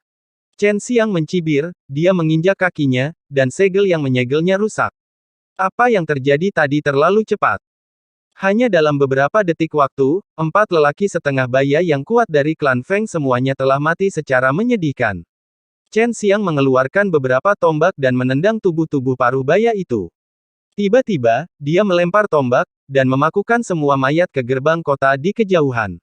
Chen Xiang mencibir, dia menginjak kakinya, dan segel yang menyegelnya rusak. Apa yang terjadi tadi terlalu cepat. Hanya dalam beberapa detik waktu, 4 lelaki setengah baya yang kuat dari klan Feng semuanya telah mati secara menyedihkan. Chen Xiang mengeluarkan beberapa tombak dan menendang tubuh-tubuh paruh baya itu. Tiba-tiba, dia melempar tombak, dan memakukan semua mayat ke gerbang kota di kejauhan.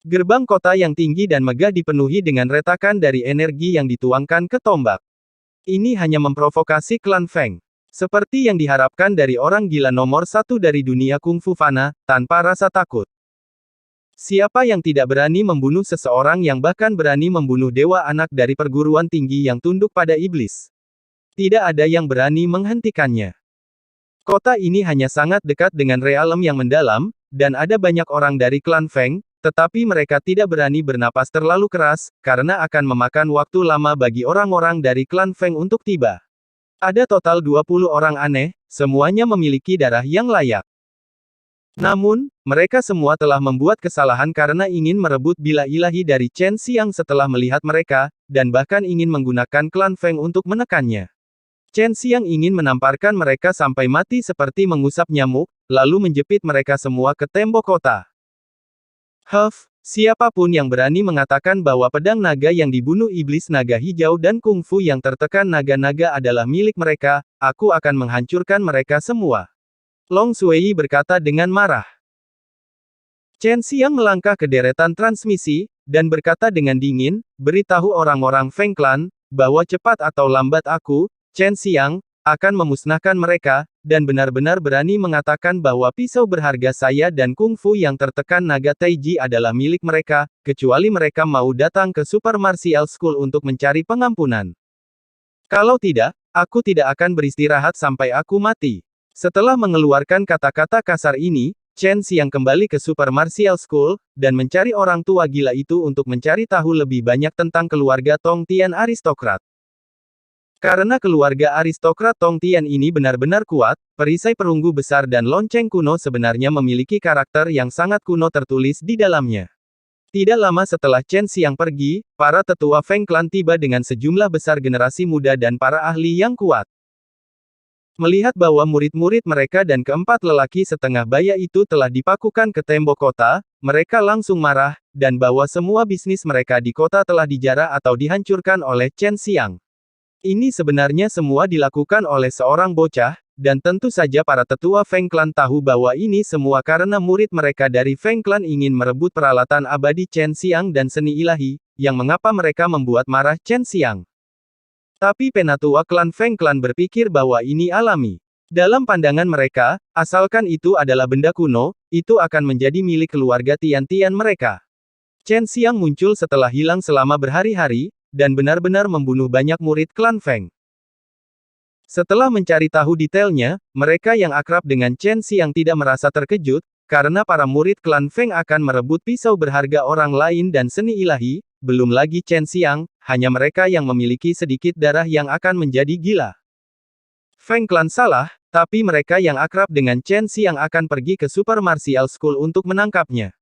Gerbang kota yang tinggi dan megah dipenuhi dengan retakan dari energi yang dituangkan ke tombak. Ini hanya memprovokasi klan Feng. Seperti yang diharapkan dari orang gila nomor satu dari dunia kungfu fana, tanpa rasa takut. Siapa yang tidak berani membunuh seseorang yang bahkan berani membunuh dewa anak dari perguruan tinggi yang tunduk pada iblis? Tidak ada yang berani menghentikannya. Kota ini hanya sangat dekat dengan realem yang mendalam, dan ada banyak orang dari klan Feng, tetapi mereka tidak berani bernapas terlalu keras, karena akan memakan waktu lama bagi orang-orang dari klan Feng untuk tiba. Ada total 20 orang aneh, semuanya memiliki darah yang layak. Namun, mereka semua telah membuat kesalahan karena ingin merebut bila ilahi dari Chen Xiang setelah melihat mereka, dan bahkan ingin menggunakan klan Feng untuk menekannya. Chen Xiang ingin menamparkan mereka sampai mati seperti mengusap nyamuk, lalu menjepit mereka semua ke tembok kota. Siapapun yang berani mengatakan bahwa pedang naga yang dibunuh iblis naga hijau dan kungfu yang tertekan naga-naga adalah milik mereka, aku akan menghancurkan mereka semua. Long Sui berkata dengan marah. Chen Xiang melangkah ke deretan transmisi, dan berkata dengan dingin, beritahu orang-orang Feng Clan, bahwa cepat atau lambat aku, Chen Xiang, akan memusnahkan mereka, dan benar-benar berani mengatakan bahwa pisau berharga saya dan kungfu yang tertekan naga Taiji adalah milik mereka, kecuali mereka mau datang ke Super Martial School untuk mencari pengampunan. Kalau tidak, aku tidak akan beristirahat sampai aku mati. Setelah mengeluarkan kata-kata kasar ini, Chen Xiang kembali ke Super Martial School, dan mencari orang tua gila itu untuk mencari tahu lebih banyak tentang keluarga Tong Tian aristokrat. Karena keluarga aristokrat Tong Tian ini benar-benar kuat, perisai perunggu besar dan lonceng kuno sebenarnya memiliki karakter yang sangat kuno tertulis di dalamnya. Tidak lama setelah Chen Xiang pergi, para tetua Feng Clan tiba dengan sejumlah besar generasi muda dan para ahli yang kuat. Melihat bahwa murid-murid mereka dan keempat lelaki setengah baya itu telah dipakukan ke tembok kota, mereka langsung marah, dan bahwa semua bisnis mereka di kota telah dijarah atau dihancurkan oleh Chen Xiang. Ini sebenarnya semua dilakukan oleh seorang bocah, dan tentu saja para tetua Feng Clan tahu bahwa ini semua karena murid mereka dari Feng Clan ingin merebut peralatan abadi Chen Xiang dan seni ilahi, yang mengapa mereka membuat marah Chen Xiang. Tapi penatua klan Feng Clan berpikir bahwa ini alami. Dalam pandangan mereka, asalkan itu adalah benda kuno, itu akan menjadi milik keluarga Tian-Tian mereka. Chen Xiang muncul setelah hilang selama berhari-hari, dan benar-benar membunuh banyak murid klan Feng. Setelah mencari tahu detailnya, mereka yang akrab dengan Chen Xiang tidak merasa terkejut, karena para murid klan Feng akan merebut pisau berharga orang lain dan seni ilahi, belum lagi Chen Xiang, hanya mereka yang memiliki sedikit darah yang akan menjadi gila. Feng Clan salah, tapi mereka yang akrab dengan Chen Xiang akan pergi ke Super Martial School untuk menangkapnya.